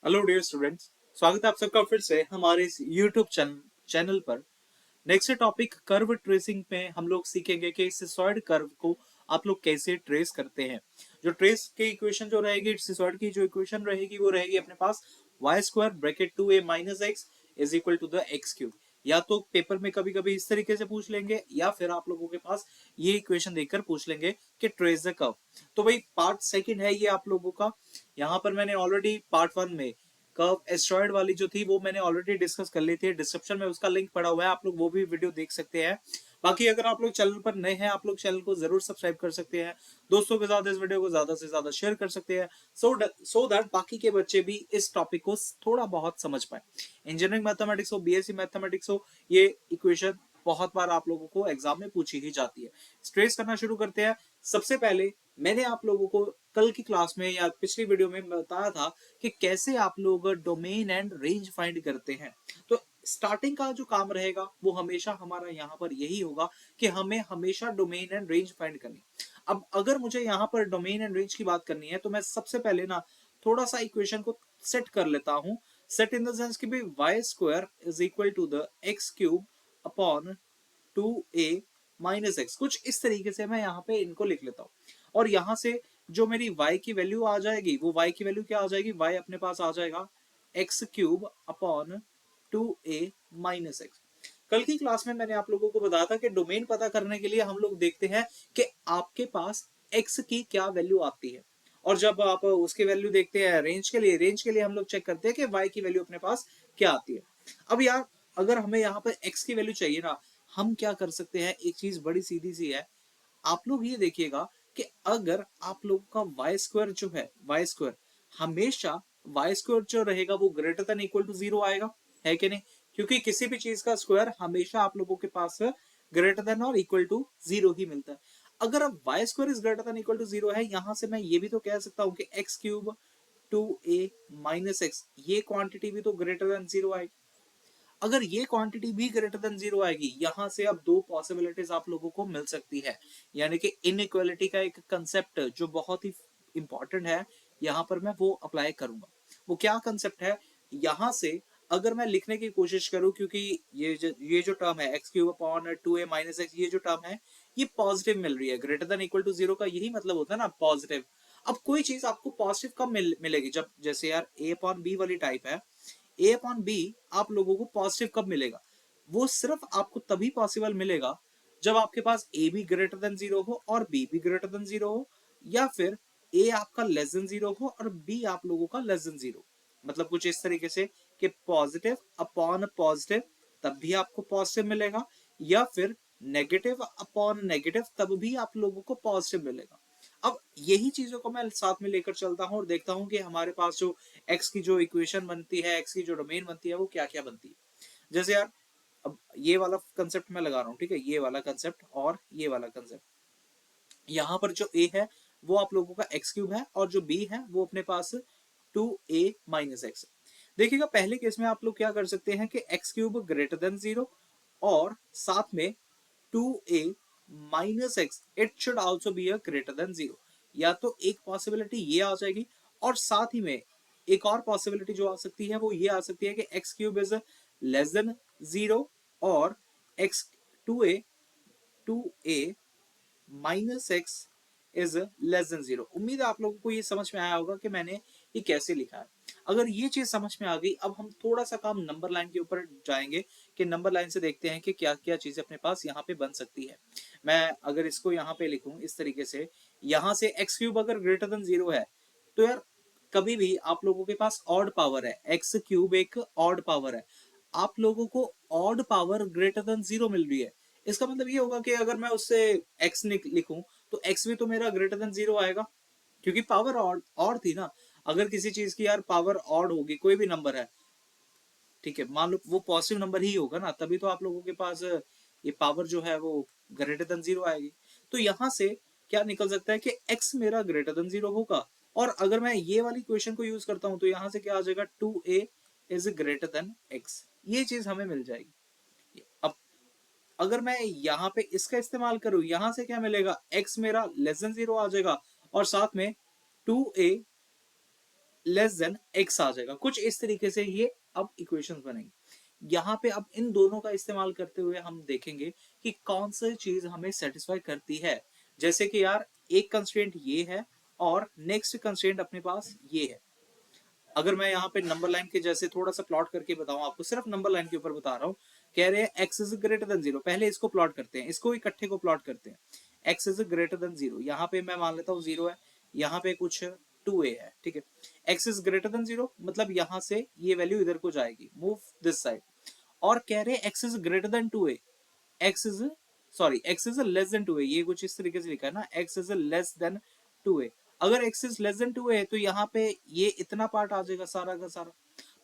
Hello dear students, स्वागत है आप सबका फिर से हमारे इस यूट्यूब चैनल पर। नेक्स्ट टॉपिक कर्व ट्रेसिंग में हम लोग सीखेंगे कि सिसॉइड कर्व को आप लोग कैसे ट्रेस करते हैं। जो ट्रेस की इक्वेशन जो रहेगी, सिसॉइड की जो इक्वेशन रहेगी वो रहेगी अपने पास y square bracket 2a minus x is equal to the x cube. या तो पेपर में कभी कभी इस तरीके से पूछ लेंगे या फिर आप लोगों के पास ये इक्वेशन देकर पूछ लेंगे कि ट्रेस द कर्व। तो भाई पार्ट सेकंड है ये आप लोगों का। यहाँ पर मैंने ऑलरेडी पार्ट वन में कर्व एस्ट्रॉयड वाली जो थी वो मैंने ऑलरेडी डिस्कस कर ली थी। डिस्क्रिप्शन में उसका लिंक पड़ा हुआ है, आप लोग वो भी वीडियो देख सकते हैं। बाकी अगर आप लोग चैनल पर नए हैं, आप लोग चैनल को जरूर सब्सक्राइब कर सकते हैं, दोस्तों के साथ इस वीडियो को ज्यादा से ज्यादा शेयर कर सकते हैं, सो दैट बाकी के बच्चे भी इस टॉपिक को थोड़ा बहुत समझ पाए। इंजीनियरिंग मैथमेटिक्स हो, बीएससी मैथमेटिक्स हो, ये इक्वेशन बहुत बार आप लोगों को एग्जाम में पूछी ही जाती है। स्ट्रेस करना शुरू करते हैं। सबसे पहले मैंने आप लोगों को कल की क्लास में या पिछली वीडियो में बताया था कि कैसे आप लोग डोमेन एंड रेंज फाइंड करते हैं। तो स्टार्टिंग का जो काम रहेगा वो हमेशा हमारा यहाँ पर यही होगा कि हमें हमेशा डोमेन एंड रेंज फाइंड करनी। अब अगर मुझे यहाँ पर डोमेन एंड रेंज की बात करनी है तो मैं सबसे पहले ना थोड़ा सा इक्वेशन को सेट कर लेता हूं। सेट इन द सेंस कि भाई y square is equal to the x cube upon 2a minus x. कुछ इस तरीके से मैं यहाँ पे इनको लिख लेता हूँ। और यहां से जो मेरी y की वैल्यू आ जाएगी वो y की वैल्यू क्या आ जाएगी, y अपने पास आ जाएगा x cube upon 2a minus x. कल की क्लास में मैंने आप लोगों को बताया था कि डोमेन पता करने के लिए हम लोग देखते हैं कि आपके पास x की क्या वैल्यू आती है, और जब आप उसकी वैल्यू देखते हैं रेंज के लिए हम लोग चेक करते हैं कि y की वैल्यू अपने पास क्या आती है। अब यार अगर हमें यहाँ पर x की वैल्यू चाहिए ना, हम क्या कर सकते हैं, एक चीज बड़ी सीधी सी है। आप लोग ये देखिएगा कि अगर आप लोगों का वाई स्क्वायर जो है, वाई स्क्वायर हमेशा वाई स्क्वायर जो रहेगा वो greater than equal to zero आएगा, है कि नहीं? क्योंकि किसी भी चीज का स्क्वायर हमेशा आप लोगों के पास ग्रेटर देन और इक्वल टू जीरो ही मिलता है। अगर अब y square is greater than equal to zero है, यहां से मैं ये भी तो कह सकता हूं कि x cube 2a minus x, ये क्वांटिटी भी तो ग्रेटर देन जीरो आएगी। अगर ये क्वांटिटी भी ग्रेटर देन जीरो आएगी, यहां से अब दो पॉसिबिलिटीज आप लोगों को मिल सकती है। यानी कि इनइक्वालिटी का एक कंसेप्ट जो बहुत ही इंपॉर्टेंट है, यहां पर मैं वो अप्लाई करूंगा। वो क्या कंसेप्ट है, यहां से अगर मैं लिखने की कोशिश करूं, क्योंकि ये जो टर्म है x cube upon 2a minus x, ये जो टर्म है ये पॉजिटिव मिल रही है। Greater than equal to zero का यही मतलब होता है ना, पॉजिटिव। अब कोई चीज आपको पॉजिटिव कब मिलेगी, जब जैसे यार ए अपॉन बी वाली टाइप है, ए अपॉन बी आप लोगों को पॉजिटिव कब मिलेगा, वो सिर्फ आपको तभी पॉसिबल मिलेगा जब आपके पास ए भी ग्रेटर देन जीरो हो और बी भी ग्रेटर देन जीरो हो, या फिर ए आपका लेस देन जीरो हो और बी आप लोगों का लेस देन जीरो। मतलब कुछ इस तरीके से कि पॉजिटिव अपॉन पॉजिटिव तब भी आपको पॉजिटिव मिलेगा, या फिर नेगेटिव अपॉन नेगेटिव तब भी आप लोगों को पॉजिटिव मिलेगा। अब यही चीजों को मैं साथ में लेकर चलता हूं और देखता हूं कि हमारे पास जो एक्स की जो इक्वेशन बनती है, एक्स की जो डोमेन बनती है वो क्या क्या बनती है। जैसे यार अब ये वाला कंसेप्ट मैं लगा रहा हूँ, ठीक है, ये वाला कंसेप्ट और ये वाला कंसेप्ट। यहाँ पर जो ए है वो आप लोगों का एक्स क्यूब है और जो बी है वो अपने पास 2a माइनस एक्स। देखिएगा पहले केस में आप लोग क्या कर सकते हैं कि x cube greater than zero और साथ में 2a minus x it should also be a greater than zero. या तो एक पॉसिबिलिटी ये आ जाएगी, और साथ ही में एक और पॉसिबिलिटी जो आ सकती है वो ये आ सकती है कि x cube is less than zero और x 2a minus x is less than zero. उम्मीद है आप लोगों को ये समझ में आया होगा कि मैंने ये कैसे लिखा है। अगर ये चीज समझ में आ गई, अब हम थोड़ा सा काम नंबर लाइन के ऊपर जाएंगे कि नंबर लाइन से देखते हैं कि क्या क्या चीजें अपने पास यहाँ पे बन सकती है। मैं अगर इसको यहाँ पे लिखूं इस तरीके से, यहाँ से एक्स क्यूब अगर ग्रेटर देन जीरो है तो यार कभी भी आप लोगों के पास ऑड पावर है, एक्स क्यूब एक ऑड पावर है, आप लोगों को odd power greater than zero मिल रही है। इसका मतलब ये होगा कि अगर मैं उससे x लिखूं तो x भी तो मेरा ग्रेटर देन जीरो आएगा, क्योंकि पावर ऑड थी ना। अगर किसी चीज की यार पावर ऑड होगी, कोई भी नंबर है, ठीक है, मान लो वो पॉजिटिव नंबर ही होगा ना, तभी तो आप लोगों के पास ये पावर जो है वो ग्रेटर देन जीरो आएगी। तो यहां से क्या निकल सकता है कि x मेरा ग्रेटर देन जीरो होगा। और अगर मैं ये वाली क्वेश्चन को यूज करता हूं तो यहां से क्या आ जाएगा, 2a is greater then x, ये चीज हमें मिल जाएगी। अब अगर मैं यहाँ पे इसका इस्तेमाल करूं, यहां से क्या मिलेगा, x मेरा लेस देन जीरो आ जाएगा और साथ में 2a लेस देन x आ जाएगा। कुछ इस तरीके से ये अब इक्वेशंस बनेंगी। यहाँ पे अब इन दोनों का इस्तेमाल करते हुए हम देखेंगे कि कौन सी चीज हमें सेटिस्फाई करती है। जैसे कि यार एक कंस्ट्रेंट ये है और नेक्स्ट कंस्ट्रेंट अपने पास ये है। अगर मैं यहाँ पे नंबर लाइन के जैसे थोड़ा सा प्लॉट करके बताऊं आपको, सिर्फ नंबर लाइन के ऊपर बता रहा हूँ। कह रहे हैं x is greater than zero, पहले इसको प्लॉट करते हैं, इसको इकट्ठे को प्लॉट करते हैं। X is greater than zero, यहाँ पे मैं मान लेता हूँ जीरो है, यहाँ पे कुछ 2a है, ठीक है। X is greater than zero मतलब यहाँ से ये वैल्यू इधर को जाएगी, मूव दिस साइड। और कह रहे हैं x is greater then 2a, x is sorry x is less then 2a, ये कुछ इस तरीके से लिखा है ना, x is less then 2a। अगर x is less then 2a है तो यहाँ पे ये इतना पार्ट आ जाएगा सारा का सारा।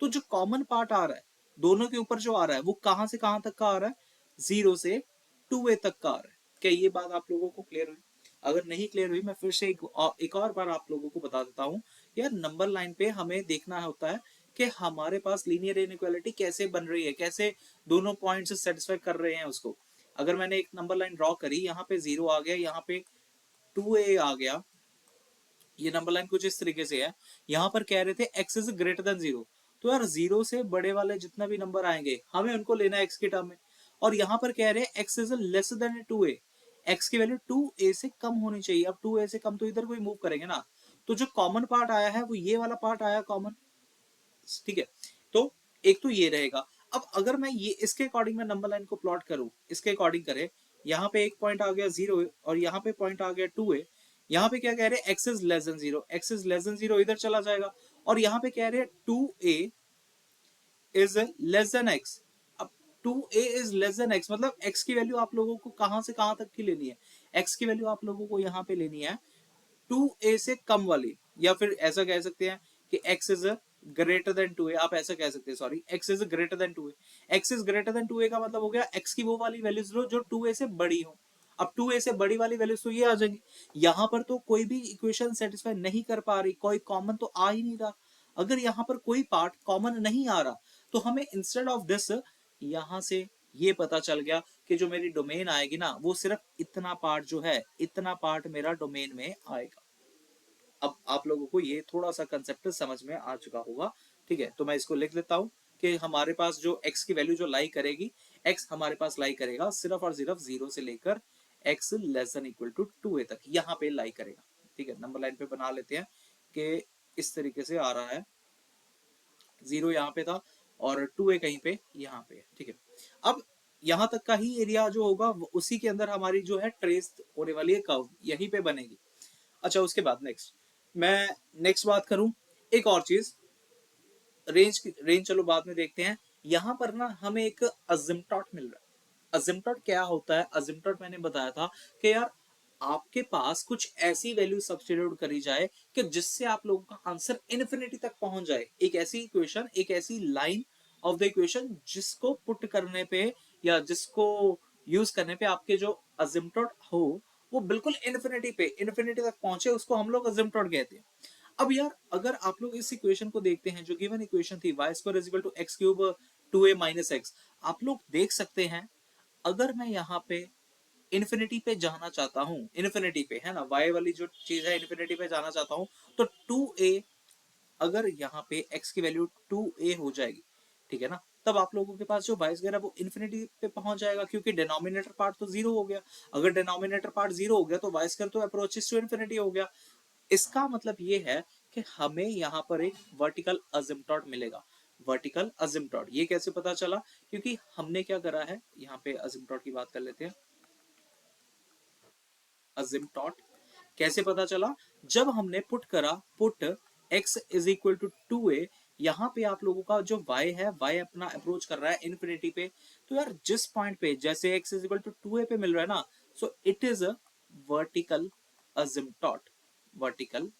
तो जो कॉमन पार्ट आ रहा है दोनों के ऊपर जो आ रहा है वो कहां से कहां तक का आ रहा है, 0 से 2a तक का आ रहा है। क्या ये बात आप लोगों को क्लियर हुई? अगर नहीं क्लियर हुई मैं फिर से एक और बार आप लोगों को बता देता हूँ। यार नंबर लाइन पे हमें देखना होता है कि हमारे पास लीनियर इनइक्वालिटी कैसे बन रही है, कैसे दोनों पॉइंट्स सेटिस्फाई कर रहे हैं उसको। अगर मैंने एक नंबर लाइन ड्रॉ करी, यहाँ पे 0 आ गया, यहाँ पे 2a आ गया, ये नंबर लाइन कुछ इस तरीके से है। यहाँ पर कह रहे थे x इज ग्रेटर देन 0, तो यार 0 से बड़े वाले जितना भी नंबर आएंगे हमें उनको लेना है x के टर्म में। और यहाँ पर कह रहे हैं x is less then 2a, x की वैल्यू 2a से कम होनी चाहिए। अब 2a से कम तो इधर कोई मूव करेंगे ना, तो जो कॉमन पार्ट आया है वो ये वाला पार्ट आया कॉमन, ठीक है। तो एक तो ये रहेगा। अब अगर मैं ये इसके अकॉर्डिंग मैं नंबर लाइन को प्लॉट करूं, इसके अकॉर्डिंग करे, यहाँ पे एक पॉइंट आ गया 0 और यहाँ पे पॉइंट आ गया 2a। यहाँ पे क्या कह रहे हैं, x is less then 0, x is less then 0 इधर चला जाएगा। और यहाँ पे कह रहे हैं 2a इज लेस देन x। अब 2a इज लेस देन x मतलब x की वैल्यू आप लोगों को कहां से कहां तक की लेनी है, x की वैल्यू आप लोगों को यहाँ पे लेनी है 2a से कम वाली, या फिर ऐसा कह सकते हैं कि x is greater then 2a, आप ऐसा कह सकते हैं, sorry x is greater then 2a। x is greater then 2a का मतलब हो गया x की वो वाली वैल्यूज लो जो 2a से बड़ी हो। अब 2a से बड़ी वाली वैल्यूज तो ये आ जाएंगी। यहां पर तो कोई भी इक्वेशन सेटिस्फाई नहीं कर पा रही, कोई कॉमन तो आ ही नहीं रहा। अगर यहाँ पर कोई पार्ट कॉमन नहीं आ रहा तो हमें इंस्टेड ऑफ दिस यहां से ये पता चल गया कि जो मेरी डोमेन आएगी ना वो सिर्फ इतना पार्ट जो है, इतना पार्ट मेरा डोमेन में आएगा। अब आप लोगों को ये थोड़ा सा कंसेप्ट समझ में आ चुका होगा, ठीक है। तो मैं इसको लिख लेता हूं कि हमारे पास जो x की वैल्यू जो लाई करेगी, x हमारे पास लाई करेगा सिर्फ और सिर्फ 0 से लेकर x less than equal to 2a तक, यहाँ पे लाई करेगा, ठीक है। नंबर लाइन पे बना लेते हैं कि इस तरीके से आ रहा है, 0 यहाँ पे था और 2a कहीं पे यहाँ पे है, ठीक है। अब यहाँ तक का ही एरिया जो होगा उसी के अंदर हमारी जो है ट्रेस होने वाली है कर्व, यहीं पे बनेगी। अच्छा उसके बाद नेक्स्ट मैं नेक्स्ट बात करूं, एक और चीज, रेंज चलो बाद में देखते हैं। यहां पर ना हमें एक अजिम्पटॉट मिल रहा है। अजिम्पटॉट क्या होता है, अजिम्पटॉट मैंने बताया था कि यार आपके पास कुछ ऐसी वैल्यू सब्स्टिट्यूट करी जाए कि जिससे आप लोगों का आंसर इन्फिनिटी तक पहुंच जाए। एक ऐसी इक्वेशन, एक ऐसी लाइन ऑफ द इक्वेशन जिसको पुट करने पे या जिसको यूज करने पे आपके जो अजिम्पटॉट हो वो बिल्कुल इन्फिनिटी तक पहुंचे, उसको हम लोग अजिम्पटॉट कहते हैं। अब यार अगर आप लोग इस इक्वेशन को देखते हैं जो गिवन इक्वेशन थी y square is equal to x cube 2a minus x, आप लोग देख सकते हैं अगर मैं यहाँ पे इन्फिनिटी पे जाना चाहता हूँ, इन्फिनिटी पे है ना, y वाली जो चीज है इन्फिनिटी पे जाना चाहता हूँ, तो 2a अगर यहाँ पे x की वैल्यू 2a हो जाएगी, ठीक है ना, तब आप लोगों के पास जो y स्क्वायर है वो इन्फिनिटी पे पहुंच जाएगा क्योंकि डिनोमिनेटर पार्ट तो जीरो हो गया। अगर डिनोमिनेटर पार्ट जीरो हो गया तो y स्क्वायर तो अप्रोचेस टू इन्फिनिटी हो गया। इसका मतलब ये है कि हमें यहाँ पर एक वर्टिकल अजिम्पटॉट मिलेगा। वर्टिकल अजिम्पटॉट ये कैसे पता चला, क्योंकि हमने क्या करा है, यहाँ पे अजिम्पटॉट की बात कर लेते हैं। अजिम्पटॉट कैसे पता चला, जब हमने पुट करा, put x is equal to 2a, यहाँ पे आप लोगों का जो y है, y अपना अप्रोच कर रहा है इन्फिनिटी पे। तो यार जिस पॉइंट पे जैसे x is equal to 2a पे मिल रहा है ना, so it is a vertical asymptote, vertical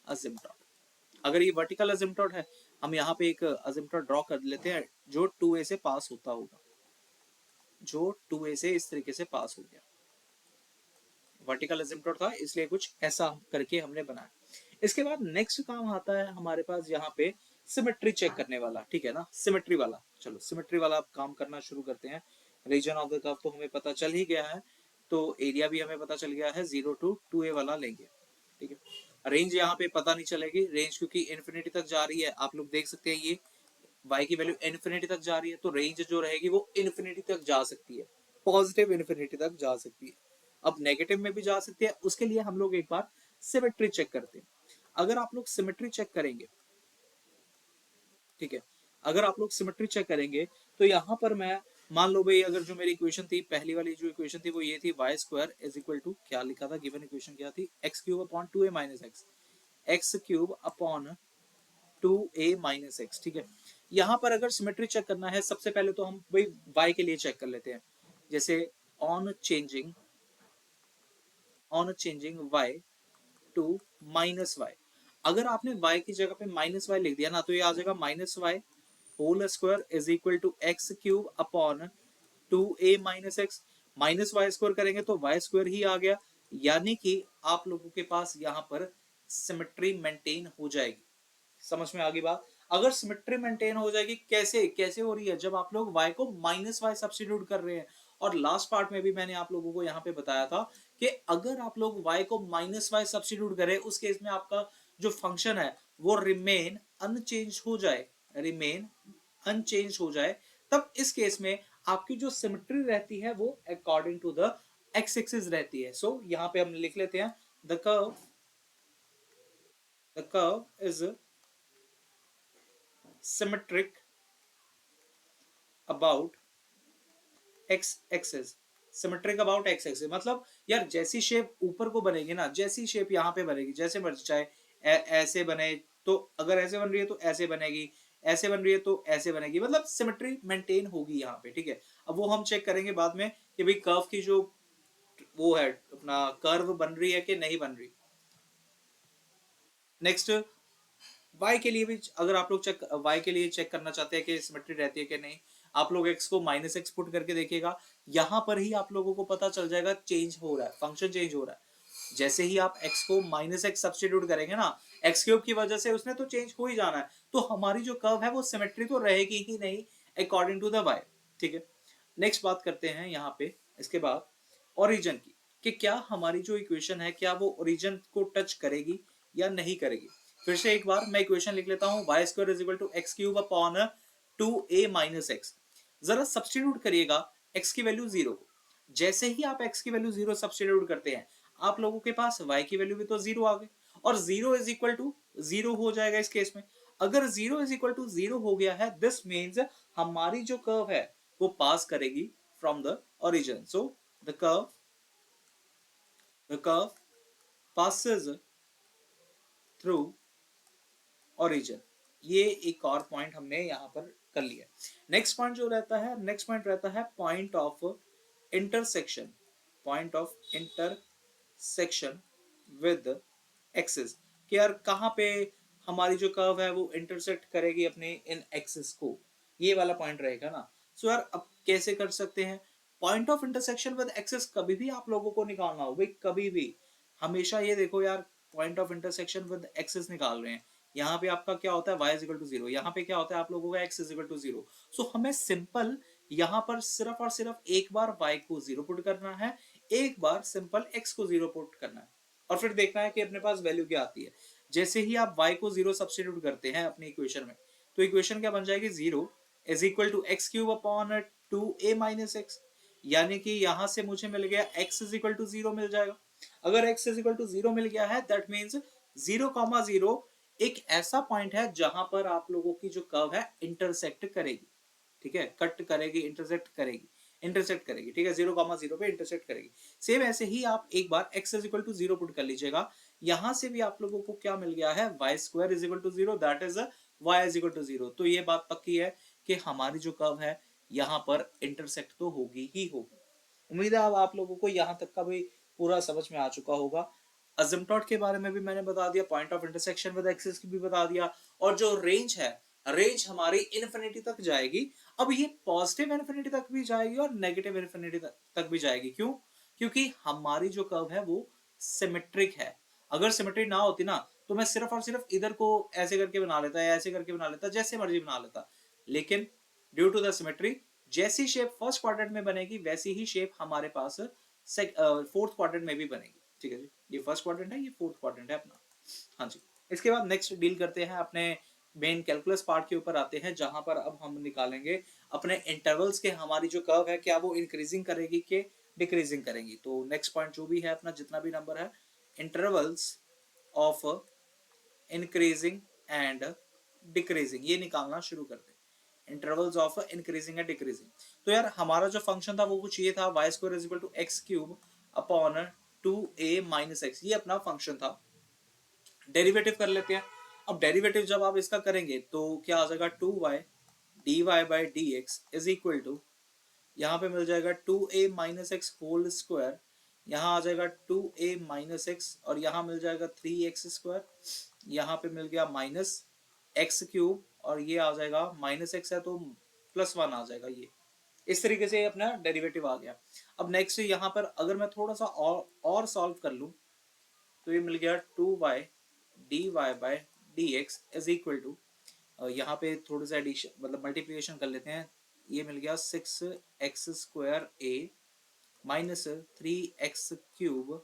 asymptote. अगर ये वर्टिकल अजिम्पटॉट है, हम यहाँ पे एक अजिम्पटॉट ड्रॉ कर लेते हैं जो 2a से पास होता होगा, जो 2a से इस तरीके से पास हो गया। वर्टिकल असिम्प्टोट था इसलिए कुछ ऐसा करके हमने बनाया। इसके बाद नेक्स्ट काम आता है हमारे पास यहाँ पे सिमेट्री चेक करने वाला, ठीक है ना, सिमेट्री वाला। चलो सिमेट्री वाला आप काम करना शुरू करते हैं। रीजन ऑफ द कर्व तो हमें पता चल ही गया है, तो एरिया भी हमें पता चल गया है, 0 to 2a वाला लेंगे, ठीक है। रेंज यहाँ पे पता नहीं चलेगी, रेंज क्योंकि इन्फिनिटी तक जा रही है, आप लोग देख सकते हैं ये y की वैल्यू इन्फिनिटी तक जा रही है, तो रेंज जो रहेगी वो इन्फिनिटी तक जा सकती है, पॉजिटिव इन्फिनिटी तक जा सकती है। अब नेगेटिव में भी जा सकती है, उसके लिए हम लोग एक बार सिमेट्री चेक करते हैं। अगर आप लोग सिमेट्री चेक करेंगे, ठीक है, अगर आप लोग सिमेट्री चेक करेंगे तो यहाँ पर मैं मान लो भाई, अगर जो मेरी इक्वेशन थी, पहली वाली जो इक्वेशन थी वो ये थी, y square is equal to, क्या लिखा था गिवन इक्वेशन क्या थी, x cube upon two a minus x, x cube upon two a minus x. ठीक है, यहाँ पर अगर सिमेट्री चेक करना है, सबसे पहले तो हम भाई वाई के लिए चेक कर लेते हैं, जैसे on changing y to minus y, अगर आपने y की जगह पे माइनस वाई लिख दिया ना, तो ये आ जाएगा minus y whole square is equal to x cube upon two a minus x, minus y square करेंगे तो वाई स्क्वायर ही आ गया, यानी कि आप लोगों के पास यहाँ पर सिमेट्री मेंटेन हो जाएगी। समझ में आ गई बात? अगर सिमेट्री मेंटेन हो जाएगी, कैसे कैसे हो रही है, जब आप लोग y को माइनस वाई सब्स्टिट्यूट कर रहे हैं। और लास्ट पार्ट में भी मैंने आप लोगों को यहाँ पे बताया था कि अगर आप लोग y को माइनस वाई सब्स्टिट्यूट करें, उस केस में आपका जो फंक्शन है वो रिमेन अनचेंज हो जाए, रिमेन अनचेंज हो जाए, तब इस केस में आपकी जो सिमेट्री रहती है वो according to the x axis रहती है। सो यहाँ पे हम लिख लेते हैं, the curve is symmetric about x axis, symmetric about x axis, मतलब यार जैसी शेप ऊपर को बनेगी ना, जैसी शेप यहाँ पे बनेगी, जैसे मर्जी चाहे ऐसे बने, तो अगर ऐसे बन रही है तो ऐसे बनेगी, ऐसे बन रही है तो ऐसे बनेगी, मतलब सिमेट्री मेंटेन होगी यहाँ पे। ठीक है, अब वो हम चेक करेंगे बाद में कि भाई कर्व की जो वो है अपना कर्व बन रही है कि नहीं बन रही। नेक्स्ट y के लिए भी अगर आप लोग y के लिए चेक करना चाहते हैं कि सिमेट्री रहती है कि नहीं, आप लोग x को माइनस एक्स पुट करके देखिएगा, यहां पर ही आप लोगों को पता चल जाएगा चेंज हो रहा है, फंक्शन चेंज हो रहा है। जैसे ही आप x को माइनस एक्स सब्स्टिट्यूट करेंगे ना, एक्स क्यूब की वजह से उसने तो चेंज हो ही जाना है, तो हमारी जो कर्व है वो सिमेट्री तो रहेगी ही नहीं अकॉर्डिंग टू द y। ठीक है, नेक्स्ट बात करते हैं यहाँ पे इसके बाद ओरिजिन की, कि क्या हमारी जो इक्वेशन है क्या वो ओरिजिन को टच करेगी या नहीं करेगी। फिर से एक बार मैं इक्वेशन लिख लेता हूं, y square is equal to x cube upon two a minus x, जरा सब्सटीट्यूट करिएगा x की वैल्यू जीरो को, जैसे ही आप x की वैल्यू जीरो सब्सटीट्यूट करते हैं, आप लोगों के पास y की वैल्यू भी तो जीरो आ गई, और zero is equal to zero हो जाएगा इस केस में। अगर zero is equal to zero हो गया है, दिस मीन्स हमारी जो कर्व है वो पास करेगी from the origin. So the curve passes through origin. ये एक और पॉइंट हमने यहाँ पर कर लिया। नेक्स्ट पॉइंट जो रहता है, नेक्स्ट पॉइंट रहता है point of intersection, point of intersection with axis, कि यार कहाँ पे हमारी जो कर्व है वो इंटरसेक्ट करेगी अपने इन एक्सिस को, ये वाला पॉइंट रहेगा ना। सो यार अब कैसे कर सकते हैं, point of intersection with axis कभी भी आप लोगों को निकालना हो भाई, कभी भी, हमेशा ये देखो यार, point of intersection with axis निकाल रहे हैं, यहाँ पे आपका क्या होता है y is equal to zero, यहाँ पे क्या होता है आप लोगों का x is equal to zero. सो हमें सिंपल यहाँ पर सिर्फ और सिर्फ एक बार y को जीरो पुट करना है, एक बार सिंपल x को जीरो पुट करना है, और फिर देखना है कि अपने पास वैल्यू क्या आती है। जैसे ही आप y को जीरो सब्स्टिट्यूट करते हैं अपनी इक्वेशन में, तो इक्वेशन क्या बन जाएगी, zero is equal to x cube upon two a minus x, यानी कि यहां से मुझे मिल गया x is equal to zero मिल जाएगा। अगर x is equal to zero मिल गया है, that means zero comma zero एक ऐसा पॉइंट है जहां पर आप लोगों की जो कर्व है इंटरसेक्ट करेगी। ठीक है, कट करेगी, इंटरसेक्ट करेगी। ठीक है, जीरो कॉमा जीरो पे इंटरसेक्ट करेगी। सेम ऐसे ही आप एक बार x is equal to zero put कर लीजिएगा, यहां से भी आप लोगों को क्या मिल गया है, y square is equal to zero, that is y is equal to zero. तो ये बात पक्की है कि हमारी जो कर्व है यहाँ पर इंटरसेक्ट तो होगी ही होगी। उम्मीद है अब आप लोगों को यहाँ तक का भी पूरा समझ में आ चुका होगा। असिम्पटोट के बारे में भी मैंने बता दिया, point of intersection with axis की भी बता दिया, और जो रेंज है, रेंज हमारी इन्फिनिटी तक जाएगी। अब ये पॉजिटिव इन्फिनिटी तक भी जाएगी और नेगेटिव इन्फिनिटी तक भी जाएगी। क्यों? क्योंकि हमारी जो कर्व है वो सिमेट्रिक है। अगर सिमेट्री ना होती ना, तो मैं सिर्फ और सिर्फ इधर को ऐसे करके बना लेता या ऐसे करके बना लेता, जैसे मर्जी बना लेता, लेकिन ड्यू टू द सिमेट्री, जैसी शेप फर्स्ट क्वाड्रेंट में बनेगी वैसी ही शेप हमारे पास फोर्थ क्वाड्रेंट में भी बनेगी। ठीक है जी, ये फर्स्ट क्वाड्रेंट है, ये फोर्थ क्वाड्रेंट है अपना। हाँ जी। इसके बाद नेक्स्ट डील करते हैं अपने मेन कैलकुलस पार्ट के ऊपर आते हैं, जहां पर अब हम निकालेंगे अपने इंटरवल्स के हमारी जो कर्व है क्या वो इंक्रीजिंग करेगी कि डिक्रीजिंग करेगी। तो नेक्स्ट पॉइंट जो भी है अपना जितना भी नंबर है, intervals of increasing and decreasing, ये निकालना शुरू करते हैं। Intervals of increasing and decreasing. तो यार हमारा जो फंक्शन था वो कुछ ये था, y square is equal to x cube upon 2a minus x, ये अपना फंक्शन था। डेरिवेटिव कर लेते हैं। अब डेरिवेटिव जब आप इसका करेंगे तो क्या आ जाएगा, 2y dy by d x is equal to, यहाँ पे मिल जाएगा 2a minus x whole square, यहाँ आ जाएगा 2a माइनस एक्स और यहाँ मिल जाएगा 3x स्क्वायर, यहाँ पे मिल गया माइनस एक्स क्यूब और ये आ जाएगा माइनस एक्स है तो प्लस वन आ जाएगा। ये इस तरीके से अपना डेरिवेटिव आ गया। अब नेक्स्ट यहाँ पर अगर मैं थोड़ा सा और सॉल्व कर लूँ तो ये मिल गया 2y dy by d x is equal to, यहाँ पे थोड़ा सा एडिशन मतलब मल्टीप्लिकेशन कर लेते हैं, ये मिल गया 6x square a minus 3x cube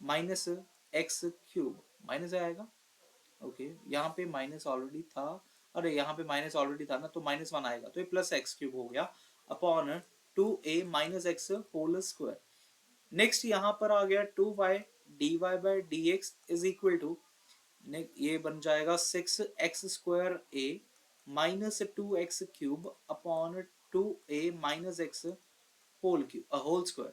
minus x cube, minus आएगा। ओके यहाँ पे माइनस ऑलरेडी था, अरे यहाँ पे माइनस ऑलरेडी था ना तो माइनस वन आएगा, तो ये प्लस एक्स क्यूब हो गया upon 2a minus x whole square. Next यहाँ पर आ गया 2y dy by d x is equal to, ये बन जाएगा 6x square a minus 2x cube upon 2a minus x whole square.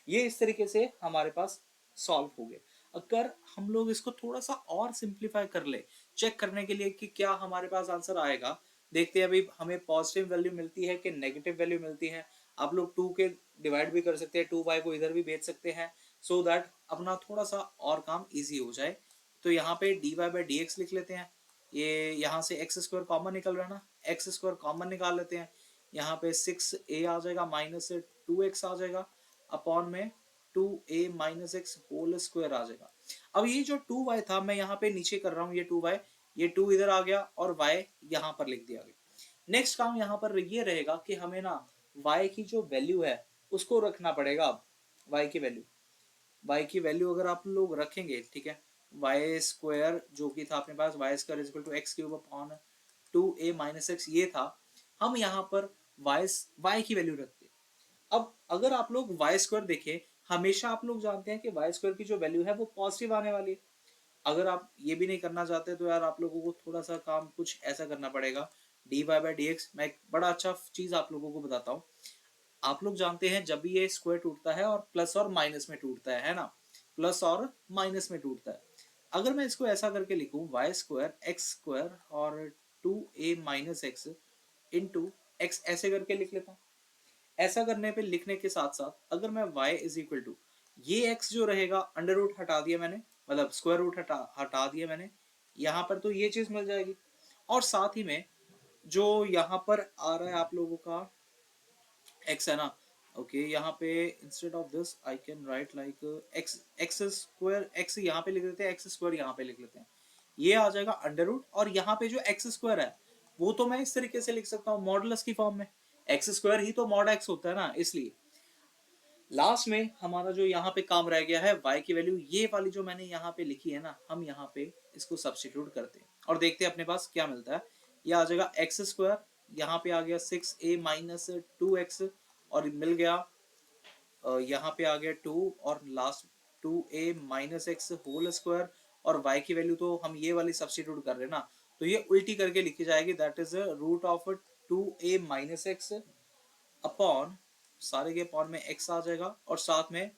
ये इस तरीके से हमारे पास सॉल्व हो गया। अगर हम लोग इसको थोड़ा सा और सिंप्लीफाई कर ले चेक करने के लिए कि क्या हमारे पास आंसर आएगा, देखते हैं अभी हमें पॉजिटिव वैल्यू मिलती है कि नेगेटिव वैल्यू मिलती है। आप लोग 2 के डिवाइड भी कर सकते हैं, 2y को इधर भी भेज सकते हैं सो दैट अपना थोड़ा सा और काम इजी हो जाए। तो यहाँ पे dy बाई डी एक्स लिख लेते हैं, ये यहाँ से एक्स स्क्वायर कॉमन निकल रहा है ना, एक्स स्क्वायर कॉमन निकाल लेते हैं, यहाँ पे 6a आ जाएगा माइनस 2x आ जाएगा अपॉन में 2a minus x whole square आ जाएगा। अब ये जो 2y था मैं यहाँ पे नीचे कर रहा हूँ, ये 2y, ये 2 इधर आ गया और y यहाँ पर लिख दिया गया। नेक्स्ट काम यहाँ पर ये रहेगा कि हमें ना y की जो वैल्यू है उसको रखना पड़ेगा। अब y की वैल्यू अगर आप लोग रखेंगे, ठीक है, वाई स्क्वायर जो कि था अपने पास y square is equal to x cube upon 2a minus x, ये था, हम यहाँ पर y की वैल्यू रखते हैं। अब अगर आप लोग वाई स्क्वायर देखें, हमेशा आप लोग जानते हैं कि वाई स्क्वायर की जो वैल्यू है वो पॉजिटिव आने वाली है। अगर आप ये भी नहीं करना चाहते तो यार आप लोगों को थोड़ा सा काम कुछ ऐसा करना पड़ेगा, d y by d x. मैं एक बड़ा अच्छा चीज आप लोगों को बताता हूँ। आप लोग जानते हैं जब भी ये स्क्वायर टूटता है और प्लस और माइनस में टूटता है ना, प्लस और माइनस में टूटता है। अगर मैं इसको ऐसा करके लिखूं, वाई स्क्वायर एक्स स्क्वायर और 2a minus x into x, ऐसे करके लिख लेता हूँ। ऐसा करने पे लिखने के साथ साथ अगर मैं y इज इक्वल टू, ये x जो रहेगा अंडर रूट हटा दिया मैंने, मतलब स्क्वायर रूट हटा दिया मैंने, यहाँ पर तो ये चीज मिल जाएगी। और साथ ही में जो यहाँ पर आ रहा है आप लोगों का x है ना, ओके यहाँ पे instead of this I can write like x square, x यहाँ पे लिख देते हैं, एक्स स्क्वायर यहाँ पे लिख लेते हैं, ये आ जाएगा अंडर रूट। और यहाँ पे जो एक्स स्क्वायर है वो तो मैं इस तरीके से लिख सकता हूँ मॉडुलस की फॉर्म में, एक्स स्क्वायर ही तो मॉड एक्स होता है ना, इसलिए लास्ट में हमारा जो यहाँ पे काम रह गया है y की वैल्यू, ये वाली जो मैंने यहाँ पे लिखी है ना, हम यहाँ पे इसको सब्स्टिट्यूट करते हैं और देखते हैं अपने पास क्या मिलता है। ये आ जाएगा एक्स स्क्वायर, यहाँ पे आ गया 6a माइनस 2x और मिल गया यहाँ पे आ गया 2 और last 2a minus x whole square. और y की वैल्यू तो हम ये वाली सब्स्टिट्यूट कर रहे हैं ना, तो ये उल्टी करके लिखी जाएगी, that is root of 2a minus x upon, सारे के अपॉन में x आ जाएगा और साथ में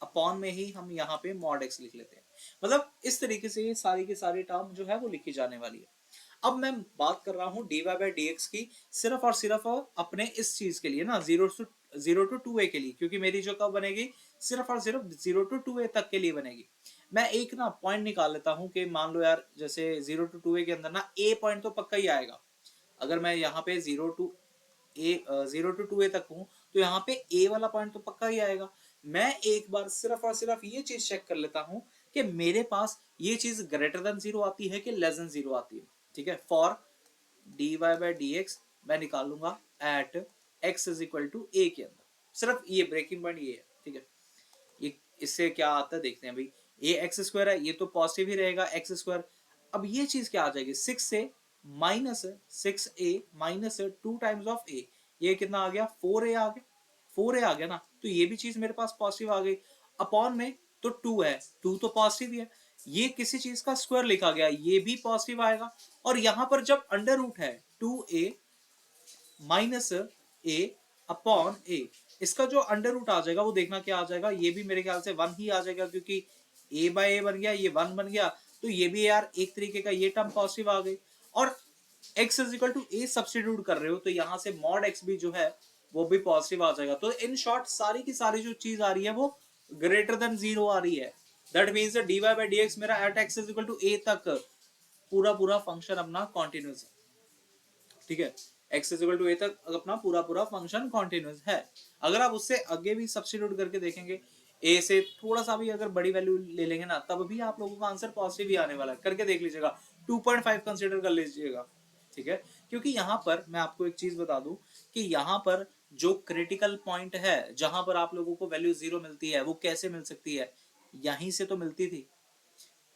अपॉन में ही हम यहाँ पे मॉड x लिख लेते हैं। मतलब इस तरीके से ये सारी की सारी टर्म जो है वो लिखी जाने वाली है। अब मैं बात कर रहा हूँ dy बाई डी एक्स की, सिर्फ और सिर्फ अपने इस चीज के लिए ना, जीरो टू टू ए के लिए, क्योंकि मेरी जो कब बनेगी सिर्फ और सिर्फ 0 to 2a तक के लिए बनेगी। मैं एक ना पॉइंट निकाल लेता हूँ कि मान लो यार जैसे 0 to 2a के अंदर ना a पॉइंट तो पक्का ही आएगा। अगर मैं यहाँ पे 0 to 2a तक हूँ तो यहाँ पे a वाला पॉइंट तो पक्का ही आएगा। मैं एक बार सिर्फ और सिर्फ ये चीज चेक कर लेता हूँ कि मेरे पास ये चीज ग्रेटर देन 0 आती है कि लेस देन 0 आती है। ठीक है, for dy by d x मैं निकाल लूंगा at x is equal to a के अंदर। सिर्फ ये ब्रेकिंग पॉइंट ये है। ठीक है, ये इससे क्या आता है देखते हैं भाई। ए एक्स स्क्वायर है, ये तो पॉजिटिव ही रहेगा एक्स स्क्वायर। अब ये चीज क्या आ जाएगी, 6 से minus 6a - 2 times of a, ये कितना आ गया 4a आ गया, 4a आ गया ना, तो ये भी चीज मेरे पास पॉजिटिव आ गई। अपॉन में तो 2 है, 2 तो पॉजिटिव ही है, ये किसी चीज का स्क्वायर लिखा गया, ये भी पॉजिटिव आएगा। और यहां पर जब अंडर रूट है 2a - a/a, इसका जो अंडर रूट आ जाएगा वो देखना क्या आ जाएगा, ये भी मेरे ख्याल से 1 ही आ जाएगा, क्योंकि a/a बन गया, ये 1 बन गया, तो ये भी यार एक तरीके का ये टर्म पॉजिटिव आ गई। और x is equal to a substitute कर रहे हो, तो यहां से मॉड x भी जो है वो भी पॉजिटिव आ जाएगा। तो इन शॉर्ट सारी की सारी जो चीज आ रही है वो ग्रेटर देन 0 आ रही है। That means dy by dx मेरा at x is equal to a तक पूरा पूरा फंक्शन अपना कॉन्टिन्यूस है, ठीक है। x is equal to a तक अपना पूरा पूरा फंक्शन कॉन्टिन्यूस है। अगर आप उससे आगे भी सब्स्टिट्यूट करके देखेंगे, a से थोड़ा सा भी अगर बड़ी वैल्यू ले लेंगे ना, तब भी आप लोगों का आंसर पॉजिटिव ही आने वाला है, करके देख लीजिएगा, 2.5 कंसीडर कर लीजिएगा, ठीक है। क्योंकि यहाँ पर मैं आपको एक चीज बता दूं कि यहाँ पर जो क्रिटिकल पॉइंट है जहां पर आप लोगों को वैल्यू 0 मिलती है, वो कैसे मिल सकती है, यहीं से तो मिलती थी,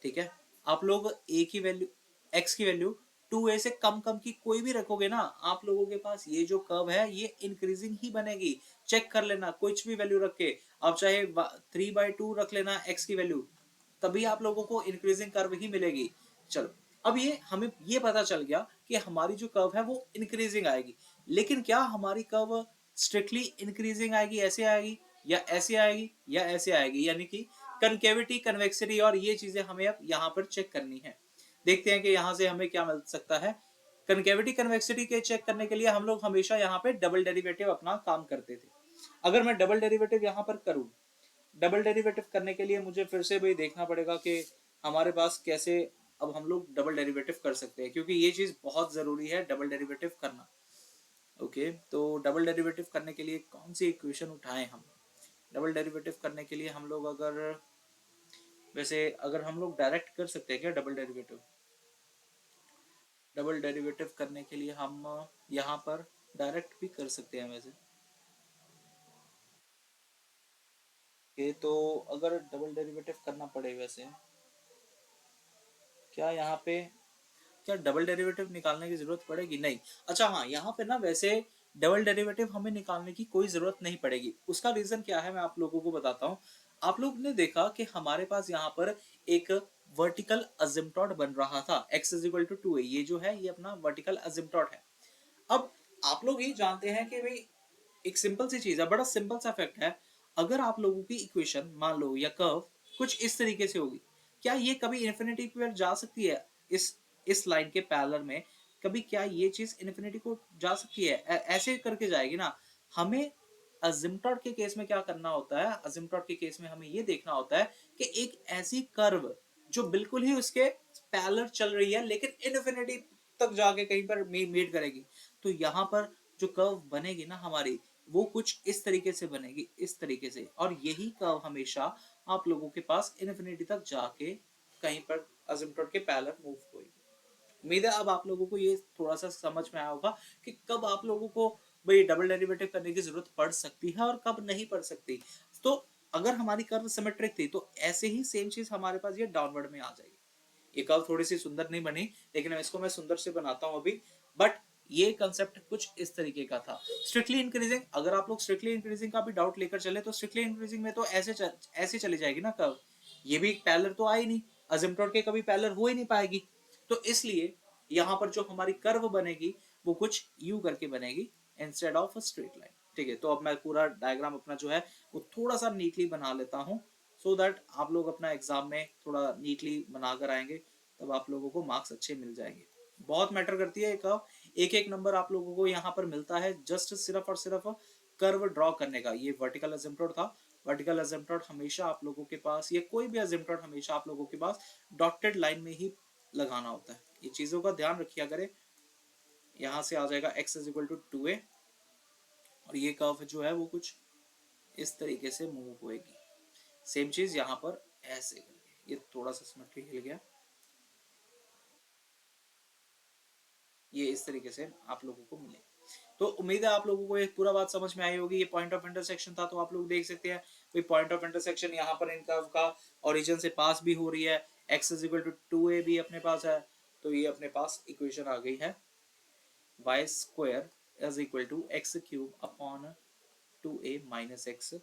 ठीक है। आप लोग a की वैल्यू, x की वैल्यू 2a से कम कम की कोई भी रखोगे ना, आप लोगों के पास ये जो कर्व है ये इंक्रीजिंग ही बनेगी। चेक कर लेना, कुछ भी वैल्यू रख के, आप चाहे 3/2 रख लेना x की वैल्यू, तभी आप लोगों को इंक्रीजिंग कर्व ही मिलेगी। चलो, अब ये हमें ये पता चल गया कि हमारी जो कर्व है वो इंक्रीजिंग आएगी, लेकिन क्या हमारी कर्व स्ट्रिक्टली इंक्रीजिंग आएगी, ऐसे आएगी या ऐसे आएगी या ऐसे आएगी, यानी कि कनकेविटी, कन्वेक्सिटी, और ये चीजें हमें अब यहाँ पर चेक करनी है। देखते हैं कि यहाँ से हमें क्या मिल सकता है। कनकेविटी कन्वेक्सिटी के चेक करने के लिए हम लोग हमेशा यहाँ पे डबल डेरिवेटिव अपना काम करते थे। अगर मैं डबल डेरिवेटिव यहाँ पर करूं, डबल डेरिवेटिव करने के लिए मुझे फिर से भाई देखना पड़ेगा कि हमारे पास कैसे अब हम लोग डबल डेरिवेटिव कर सकते हैं, क्योंकि ये चीज बहुत जरूरी है डबल डेरिवेटिव करना। ओके, तो डबल डेरिवेटिव करने के लिए कौन सी इक्वेशन उठाएं हम। डबल डेरिवेटिव करने के लिए हम लोग अगर, वैसे अगर हम लोग डायरेक्ट कर सकते हैं क्या डबल डेरिवेटिव, डबल डेरिवेटिव करने के लिए हम यहाँ पर डायरेक्ट भी कर सकते हैं वैसे। ये तो अगर डबल डेरिवेटिव करना पड़े वैसे, क्या यहाँ पे क्या डबल डेरिवेटिव निकालने की जरूरत पड़ेगी, नहीं। अच्छा हाँ, यहाँ पे ना वैसे डबल डेरिवेटिव हमें निकालने की कोई जरूरत नहीं पड़ेगी। उसका रीजन क्या है मैं आप लोगों को बताता हूँ। आप लोग ने देखा कि हमारे पास यहाँ पर एक वर्टिकल असिम्पटोट बन रहा था, x is equal to 2a, ये जो है ये अपना वर्टिकल असिम्पटोट है। अब आप लोग ये जानते हैं कि भाई एक सिंपल सी चीज है, बड़ा सिंपल सा फैक्ट है, अगर आप लोगों की इक्वेशन मान लो या कर्व कुछ इस तरीके से होगी, क्या ये कभी इन्फिनिटी पर जा सकती है, इस लाइन के पैरेलल में कभी क्या ये चीज इन्फिनिटी को जा सकती है, ऐसे करके जाएगी ना। हमें असिम्पटोट के केस में क्या करना होता है, असिम्पटोट के केस में हमें ये देखना होता है कि एक ऐसी कर्व जो बिल्कुल ही उसके पैरेलल चल रही है लेकिन इन्फिनिटी तक जाके कहीं पर मीट करेगी। तो यहाँ पर जो कर्व बनेगी ना हमारी, वो कुछ इस तरीके से बनेगी, इस तरीके से, और यही कर्व हमेशा आप लोगों के पास इन्फिनिटी तक जाके कहीं पर असिम्पटोट के पैरेलल मूव होगी। उम्मीद है अब आप लोगों को ये थोड़ा सा समझ में आया होगा कि कब आप लोगों को भाई डबल डेरिवेटिव करने की जरूरत पड़ सकती है और कब नहीं पड़ सकती। तो अगर हमारी कर्व सिमेट्रिक थी तो ऐसे ही सेम चीज हमारे पास ये डाउनवर्ड में आ जाएगी। ये कर्व थोड़ी सी सुंदर नहीं बनी, लेकिन इसको मैं सुंदर से बनाता हूँ अभी। बट ये कंसेप्ट कुछ इस तरीके का था। स्ट्रिक्टली इंक्रीजिंग, अगर आप लोग स्ट्रिक्टली इंक्रीजिंग का भी डाउट लेकर चले तो स्ट्रिक्टली इंक्रीजिंग में तो ऐसे चली जाएगी ना कर्व, ये भी पैरेलल तो आई नहीं, असिम्पटोट के कभी पैरेलल हो ही नहीं पाएगी। तो इसलिए यहाँ पर जो हमारी कर्व बनेगी वो कुछ यू करके बनेगी instead of a straight line, ठीक है। तो अब मैं पूरा डायग्राम अपना जो है वो थोड़ा सा नीटली बना लेता हूँ, सो दैट आप लोग अपना एग्जाम में थोड़ा नीटली बनाकर आएंगे, तब आप लोगों को मार्क्स अच्छे मिल जाएंगे। बहुत मैटर करती है कर्व, एक एक नंबर आप लोगों को यहाँ पर मिलता है जस्ट सिर्फ और सिर्फ कर्व ड्रॉ करने का। ये वर्टिकल असिम्पटोट था, वर्टिकल असिम्पटोट हमेशा आप लोगों के पास, ये कोई भी असिम्पटोट हमेशा आप लोगों के पास डॉटेड लाइन में ही लगाना होता है, ये चीजों का ध्यान रखिए। अगर यहाँ से आ जाएगा x is equal to 2a, और ये कर्व जो है वो कुछ इस तरीके से मूव होएगी। सेम चीज यहाँ पर ऐसे करके, ये थोड़ा सा सिमेट्री हिल गया। ये इस तरीके से आप लोगों को मिले। तो उम्मीद है आप लोगों को ये पूरा बात समझ में आई होगी। ये पॉइंट ऑफ इंटरसेक्शन था, तो आप लोग देख सकते हैं कोई पॉइंट ऑफ इंटरसेक्शन यहाँ पर इन कर्व का ओरिजिन से पास भी हो रही है, x is equal to 2a भी अपने पास है, तो ये अपने पास इक्वेशन आ गई है y square is equal to x cube upon 2a minus x.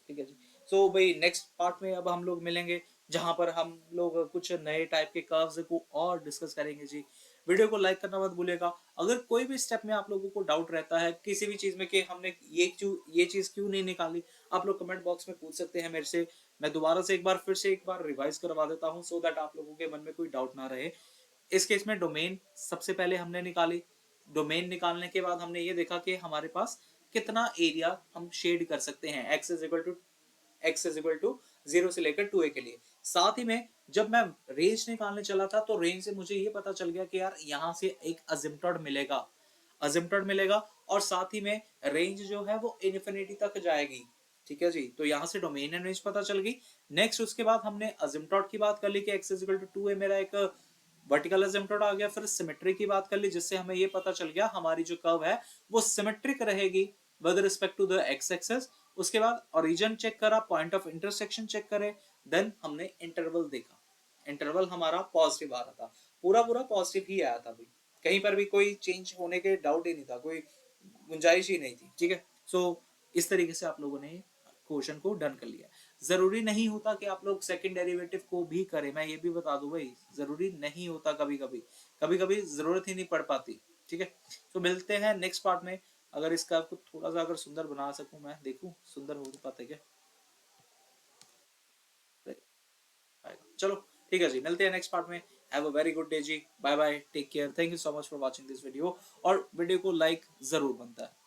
ठीक है जी। सो भाई नेक्स्ट पार्ट में अब हम लोग मिलेंगे, जहां पर हम लोग कुछ नए टाइप के कर्व्स को और डिस्कस करेंगे जी। वीडियो को लाइक करना मत भूलिएगा। अगर कोई भी स्टेप में आप लोगों को डाउट रहता है किसी भी चीज में कि हमने ये चीज क्यों नहीं निकाली, आप लोग कमेंट बॉक्स में पूछ सकते हैं मेरे से। मैं दोबारा से फिर से एक बार रिवाइज करवा देता हूँ, सो दैट आप लोगों के मन में कोई डाउट ना रहे। इस केस में डोमेन सबसे पहले हमने निकाली। डोमेन निकालने के बाद हमने ये देखा कि हमारे पास कितना एरिया हम शेड कर सकते हैं, एक्स इज इक्वल टू 0 से लेकर 2a के लिए। साथ ही में जब मैं रेंज निकालने चला था, तो रेंज से मुझे ये पता चल गया कि यार यहाँ से एक अजिम्पटोड मिलेगा और साथ ही में रेंज जो है वो इन्फिनिटी तक जाएगी। ठीक है जी। तो यहाँ से डोमेन एंड रेंज पता चल गई। नेक्स्ट उसके बाद हमने अजिम्पटोड की बात कर ली कि x is equal to 2a मेरा एक वर्टिकल असिम्पटोड आ गया। फिर सिमेट्री की बात कर ली, जिससे हमें ये पता चल गया हमारी जो कर्व है वो सिमेट्रिक रहेगी with respect to the x axis. उसके बाद ओरिजिन चेक करा, पॉइंट ऑफ इंटरसेक्शन चेक करे, देन हमने इंटरवल देखा। इंटरवल हमारा पॉजिटिव आ रहा था, पूरा पूरा पॉजिटिव ही आया था भाई, कहीं पर भी कोई चेंज होने के डाउट ही नहीं था, कोई गुंजाइश ही नहीं थी। ठीक है। सो इस तरीके से आप लोगों ने क्वेश्चन को डन कर लिया। जरूरी नहीं होता कि आप लोग सेकंड डेरिवेटिव को भी करें, मैं ये भी बता दूं भाई, जरूरी नहीं होता। कभी कभी जरूरत ही नहीं पड़ पाती। ठीक है। तो मिलते हैं नेक्स्ट पार्ट में। अगर इसका आपको थोड़ा सा अगर सुंदर बना सकूं, मैं देखूं सुंदर हो पाता है क्या। चलो ठीक है जी, मिलते हैं नेक्स्ट पार्ट में। Have a very good day जी, bye bye, take care, thank you so much for watching this video. और वीडियो को लाइक जरूर बनता है।